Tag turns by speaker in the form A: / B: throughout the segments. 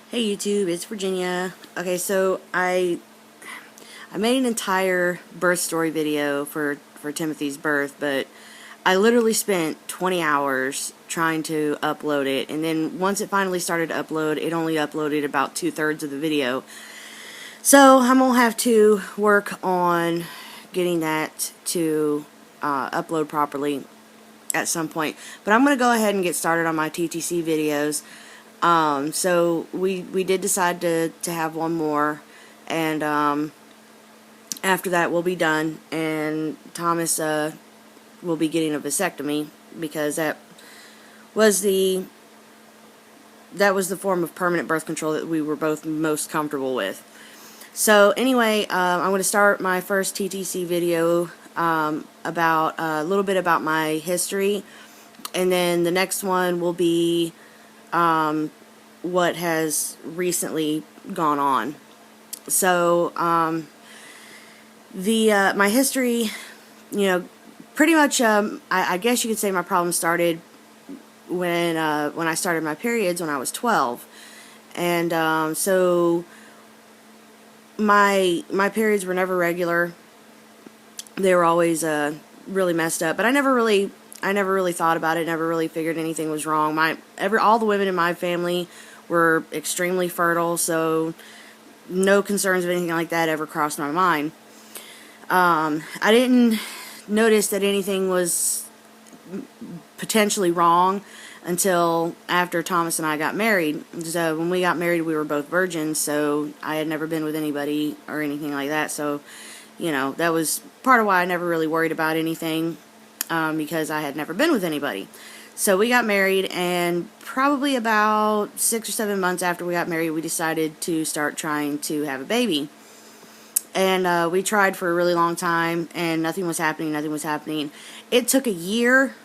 A: Hey YouTube, it's Virginia. Okay, so I made an entire birth story video for Timothy's birth, but I literally spent 20 hours trying to upload it, and then once it finally started to upload, it only uploaded about 2/3 of the video. So I'm gonna have to work on getting that to upload properly at some point. But I'm gonna go ahead and get started on my TTC videos. So we did decide to have one more, and after that we'll be done, and Thomas will be getting a vasectomy because was the form of permanent birth control that we were both most comfortable with. So anyway, I'm going to start my first TTC video about a little bit about my history, and then the next one will be what has recently gone on. So my history, pretty much, I guess you could say my problem started when I started my periods when I was 12, and so my periods were never regular. They were always really messed up, but I never really thought about it. Never really figured anything was wrong. All the women in my family were extremely fertile, so no concerns of anything like that ever crossed my mind. I didn't notice that anything was potentially wrong until after Thomas and I got married. So when we got married, we were both virgins, so I had never been with anybody or anything like that. So, that was part of why I never really worried about anything, because I had never been with anybody. So we got married, and probably about 6 or 7 months after we got married, we decided to start trying to have a baby. And we tried for a really long time, and nothing was happening. It took a year,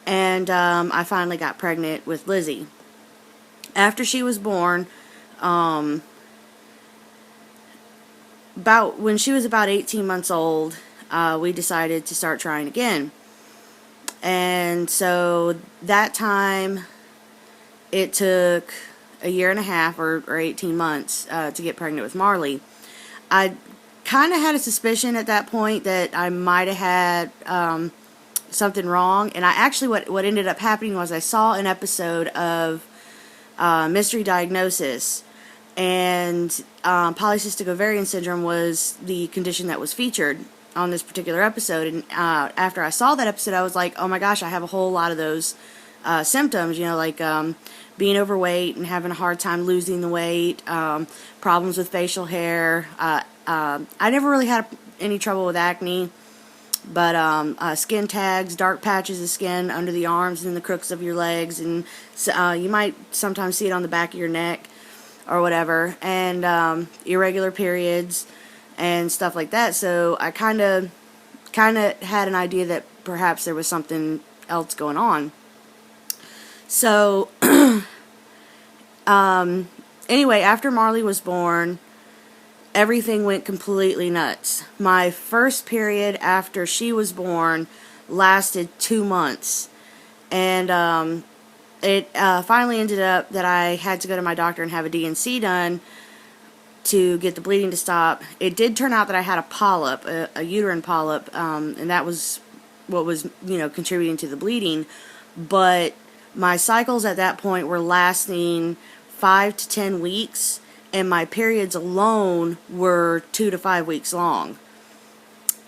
A: and I finally got pregnant with Lizzie. After she was born, when she was about 18 months old, we decided to start trying again. And so that time, it took a year and a half or 18 months to get pregnant with Marley. I kind of had a suspicion at that point that I might have had something wrong. And I actually, what ended up happening was I saw an episode of Mystery Diagnosis, and polycystic ovarian syndrome was the condition that was featured on this particular episode. And after I saw that episode, I was like, oh my gosh, I have a whole lot of those symptoms, like being overweight and having a hard time losing the weight, problems with facial hair. I never really had any trouble with acne, but skin tags, dark patches of skin under the arms and the crooks of your legs, and you might sometimes see it on the back of your neck or whatever, and irregular periods and stuff like that. So I kind of had an idea that perhaps there was something else going on. So anyway, after Marley was born, everything went completely nuts. My first period after she was born lasted 2 months, and it finally ended up that I had to go to my doctor and have a D&C done to get the bleeding to stop. It did turn out that I had a polyp, a uterine polyp, and that was what was, contributing to the bleeding. But my cycles at that point were lasting 5 to 10 weeks, and my periods alone were 2 to 5 weeks long.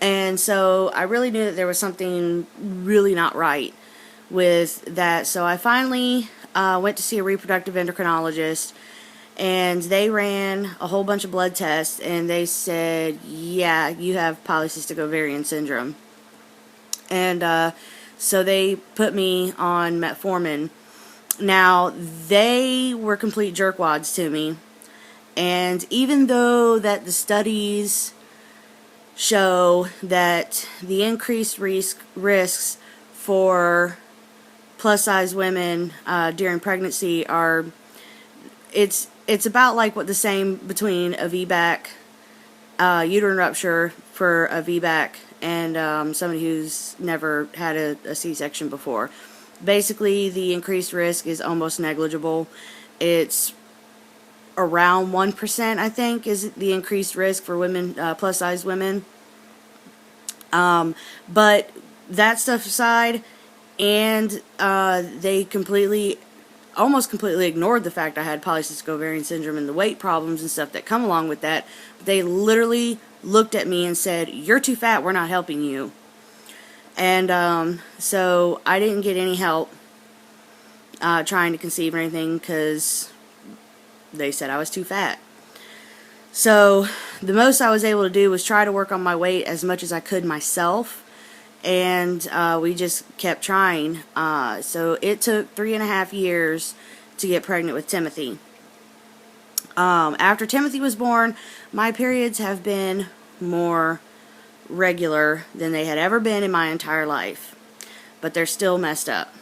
A: And so I really knew that there was something really not right with that. So I finally went to see a reproductive endocrinologist, and they ran a whole bunch of blood tests, and they said, yeah, you have polycystic ovarian syndrome. And so they put me on metformin. Now, they were complete jerkwads to me, and even though that the studies show that the increased risks for plus-size women during pregnancy are, it's about like what the same between a VBAC, uterine rupture for a VBAC, and somebody who's never had a C-section before. Basically, the increased risk is almost negligible. It's around 1%, I think, is the increased risk for women, plus size women. But that stuff aside, and they almost completely ignored the fact I had polycystic ovarian syndrome and the weight problems and stuff that come along with that. They literally looked at me and said, "You're too fat, we're not helping you." And so I didn't get any help trying to conceive or anything because they said I was too fat. So the most I was able to do was try to work on my weight as much as I could myself, and we just kept trying. So it took 3.5 years to get pregnant with Timothy. After Timothy was born, my periods have been more regular than they had ever been in my entire life, but they're still messed up.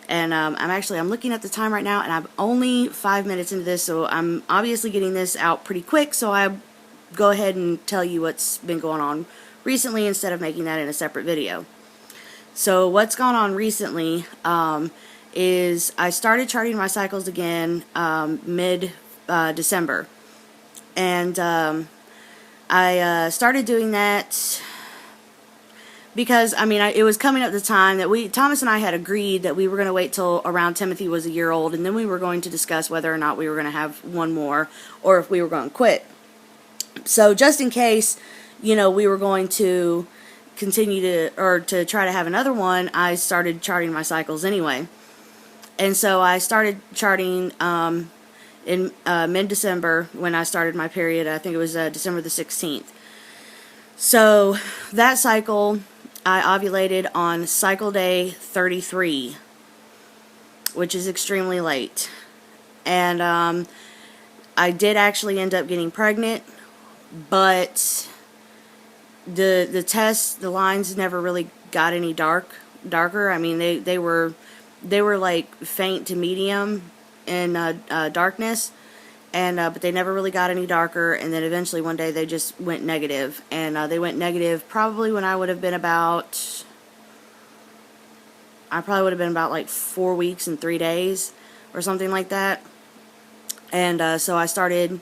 A: And I'm looking at the time right now, and I'm only 5 minutes into this, so I'm obviously getting this out pretty quick, so I go ahead and tell you what's been going on recently instead of making that in a separate video. So what's gone on recently is I started charting my cycles again mid-December. And I started doing that because, it was coming up the time that Thomas and I had agreed that we were going to wait till around Timothy was a year old, and then we were going to discuss whether or not we were going to have one more, or if we were going to quit. So just in case, we were going to continue to try to have another one, I started charting my cycles anyway. And so I started charting in mid-December when I started my period. I think it was December the 16th. So that cycle, I ovulated on cycle day 33, which is extremely late. And I did actually end up getting pregnant, but the tests, the lines never really got any darker. They were like faint to medium in darkness, and but they never really got any darker. And then eventually one day they just went negative, and they went negative probably when I would have been about like 4 weeks and 3 days or something like that. And so I started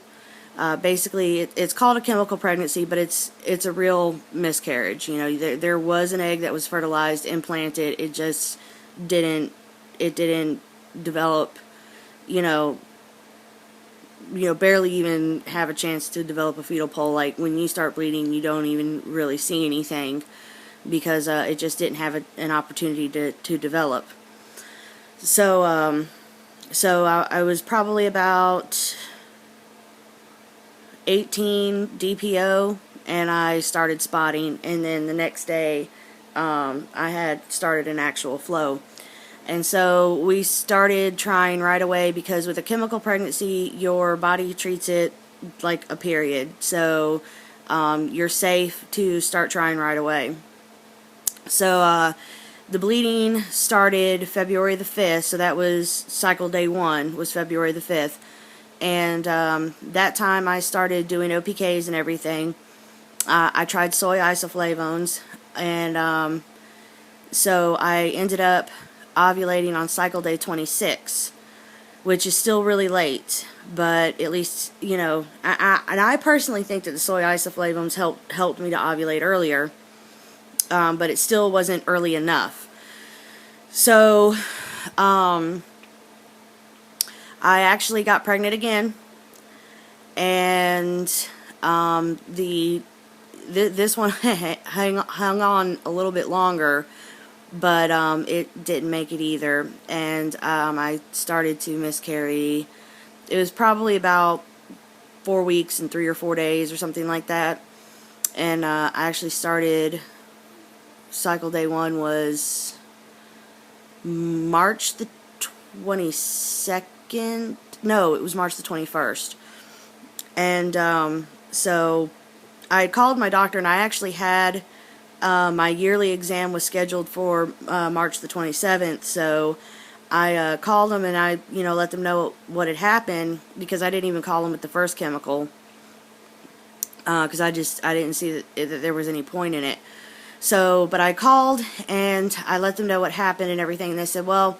A: basically it's called a chemical pregnancy, but it's a real miscarriage. There was an egg that was fertilized, implanted. It just didn't develop, barely even have a chance to develop a fetal pole. Like when you start bleeding, you don't even really see anything because it just didn't have an opportunity to develop. So I was probably about 18 DPO, and I started spotting, and then the next day I had started an actual flow. And so we started trying right away because with a chemical pregnancy, your body treats it like a period. So you're safe to start trying right away. So the bleeding started February the 5th, so that was cycle day 1, was February the 5th. And that time I started doing OPKs and everything. I tried soy isoflavones, and so I ended up ovulating on cycle day 26, which is still really late, but at least, I personally think that the soy isoflavones helped me to ovulate earlier, but it still wasn't early enough. So I actually got pregnant again, and this one hung on a little bit longer, but it didn't make it either, and I started to miscarry. It was probably about 4 weeks and 3 or 4 days or something like that, and I actually started, cycle day 1 was March the 22nd. No, it was March the 21st. And so I called my doctor, and I actually had my yearly exam was scheduled for March the 27th. So I called them, and I let them know what had happened, because I didn't even call them with the first chemical, because I didn't see that there was any point in it. So, but I called and I let them know what happened and everything, and they said, well,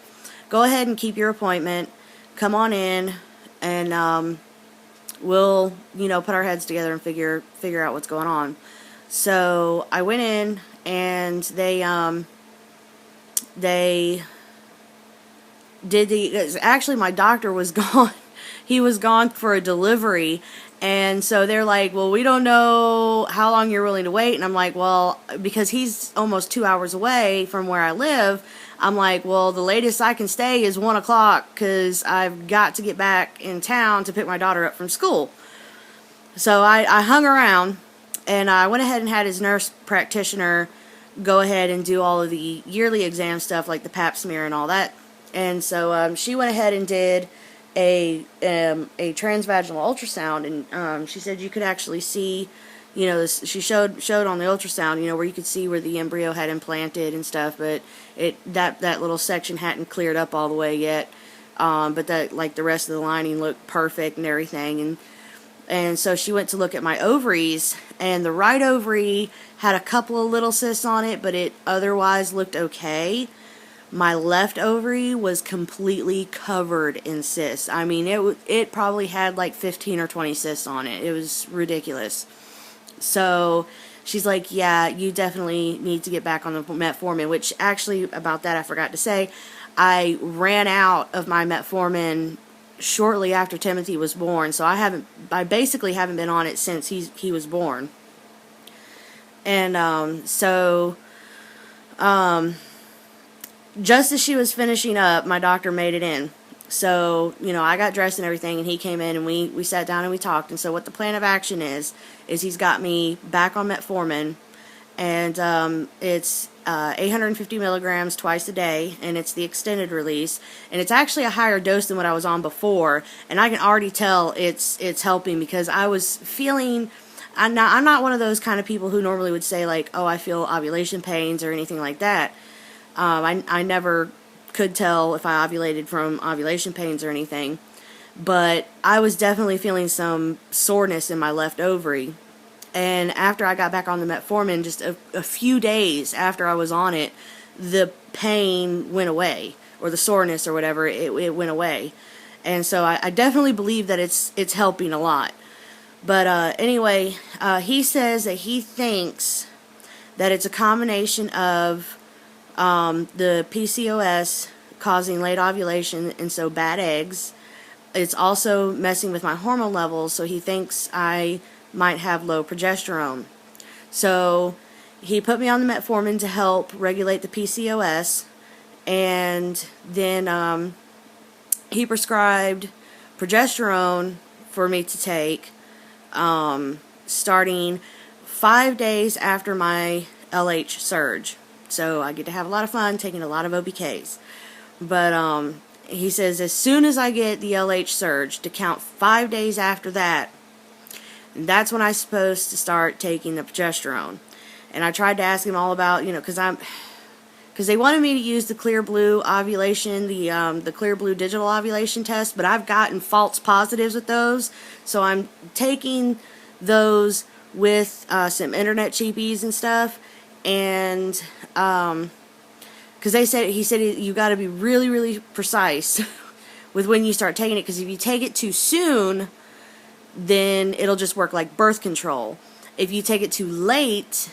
A: go ahead and keep your appointment, come on in, and we'll, put our heads together and figure out what's going on. So I went in, and they did actually, my doctor was gone. He was gone for a delivery, and so they're like, well, we don't know how long you're willing to wait. And I'm like, well, because he's almost 2 hours away from where I live, I'm like, well, the latest I can stay is 1 o'clock, because I've got to get back in town to pick my daughter up from school. So I hung around, and I went ahead and had his nurse practitioner go ahead and do all of the yearly exam stuff, like the pap smear and all that. And so she went ahead and did a transvaginal ultrasound, and she said you could actually see, she showed on the ultrasound, where you could see where the embryo had implanted and stuff, but that little section hadn't cleared up all the way yet. But that, like, the rest of the lining looked perfect and everything, and so she went to look at my ovaries, and the right ovary had a couple of little cysts on it, but it otherwise looked okay. My left ovary was completely covered in cysts. I mean, it probably had like 15 or 20 cysts on it. It was ridiculous. So she's like, yeah, you definitely need to get back on the metformin, which actually, about that, I forgot to say, I ran out of my metformin shortly after Timothy was born, so I basically haven't been on it since he was born. And just as she was finishing up, my doctor made it in. So, I got dressed and everything, and he came in, and we sat down and we talked. And so what the plan of action is he's got me back on metformin, and it's 850 milligrams twice a day, and it's the extended release, and it's actually a higher dose than what I was on before, and I can already tell it's helping, because I was feeling, I'm not one of those kind of people who normally would say, like, oh, I feel ovulation pains or anything like that. I never could tell if I ovulated from ovulation pains or anything, but I was definitely feeling some soreness in my left ovary. And after I got back on the metformin, just a few days after I was on it, the pain went away, or the soreness or whatever, it went away. And so I definitely believe that it's helping a lot. But anyway, he says that he thinks that it's a combination of the PCOS causing late ovulation, and so bad eggs. It's also messing with my hormone levels, so he thinks I might have low progesterone. So he put me on the metformin to help regulate the PCOS, and then he prescribed progesterone for me to take starting 5 days after my LH surge. So I get to have a lot of fun taking a lot of OBKs. But he says as soon as I get the LH surge, to count 5 days after that, and that's when I'm supposed to start taking the progesterone. And I tried to ask him all about, because they wanted me to use the Clear Blue ovulation, the Clear Blue digital ovulation test, but I've gotten false positives with those, so I'm taking those with some internet cheapies and stuff, and because he said you got to be really, really precise with when you start taking it, because if you take it too soon, then it'll just work like birth control. If you take it too late,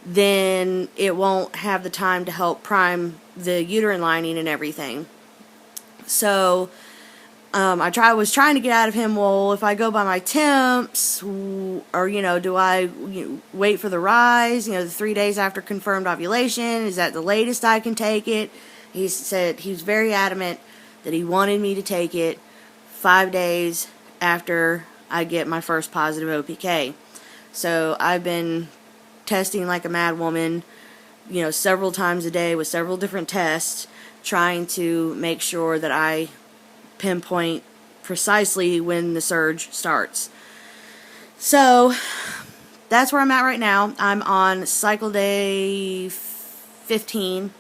A: then it won't have the time to help prime the uterine lining and everything. So I was trying to get out of him, well, if I go by my temps, or do I wait for the rise, the 3 days after confirmed ovulation, is that the latest I can take it? He said he was very adamant that he wanted me to take it 5 days after I get my first positive OPK. So I've been testing like a mad woman, several times a day with several different tests, trying to make sure that I pinpoint precisely when the surge starts. So that's where I'm at right now. I'm on cycle day 15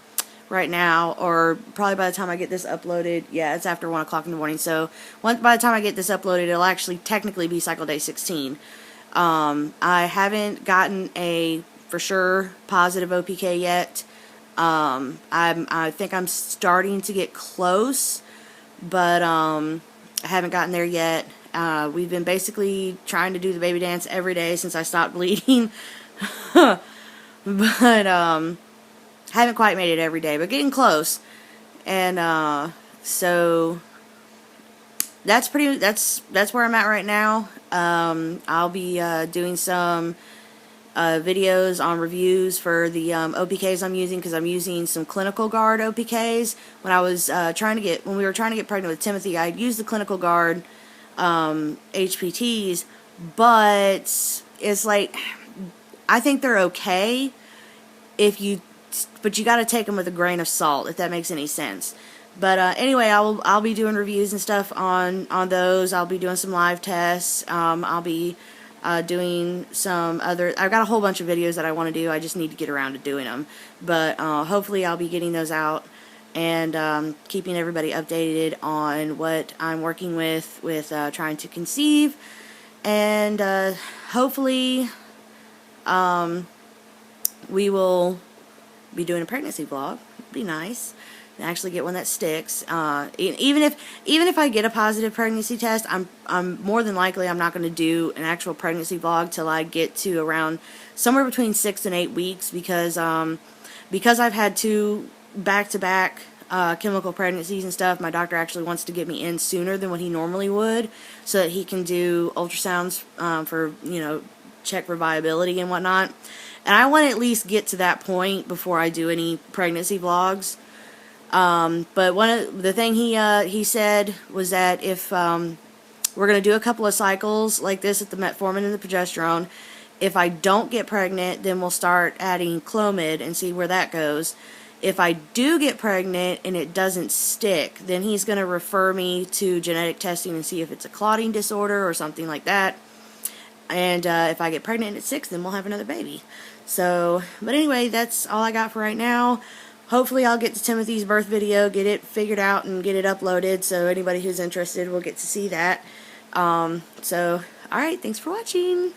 A: right now, or probably by the time I get this uploaded, yeah, it's after 1 o'clock in the morning, so by the time I get this uploaded, it'll actually technically be cycle day 16. I haven't gotten a for sure positive OPK yet. I think I'm starting to get close, but I haven't gotten there yet. We've been basically trying to do the baby dance every day since I stopped bleeding. But haven't quite made it every day, but getting close. And so that's where I'm at right now. I'll be doing some videos on reviews for the OPKs I'm using, because I'm using some clinical guard OPKs. When we were trying to get pregnant with Timothy, I'd used the clinical guard HPTs, but it's like, I think they're okay but you got to take them with a grain of salt, if that makes any sense. But anyway, I'll be doing reviews and stuff on those. I'll be doing some live tests. I'll be doing some other. I've got a whole bunch of videos that I want to do. I just need to get around to doing them. But hopefully I'll be getting those out and keeping everybody updated on what I'm working with trying to conceive. And hopefully we will be doing a pregnancy vlog. It'd be nice and actually get one that sticks. Even if I get a positive pregnancy test, I'm more than likely I'm not going to do an actual pregnancy vlog till I get to around somewhere between 6 and 8 weeks, because I've had 2 back-to-back chemical pregnancies and stuff. My doctor actually wants to get me in sooner than what he normally would, so that he can do ultrasounds for, check for viability and whatnot. And I want to at least get to that point before I do any pregnancy vlogs. But the thing he said was that if we're going to do a couple of cycles like this at the metformin and the progesterone, if I don't get pregnant, then we'll start adding Clomid and see where that goes. If I do get pregnant and it doesn't stick, then he's going to refer me to genetic testing and see if it's a clotting disorder or something like that. And if I get pregnant and it sticks, then we'll have another baby. So, but anyway, that's all I got for right now. Hopefully I'll get to Timothy's birth video, get it figured out, and get it uploaded, so anybody who's interested will get to see that. So, alright, thanks for watching.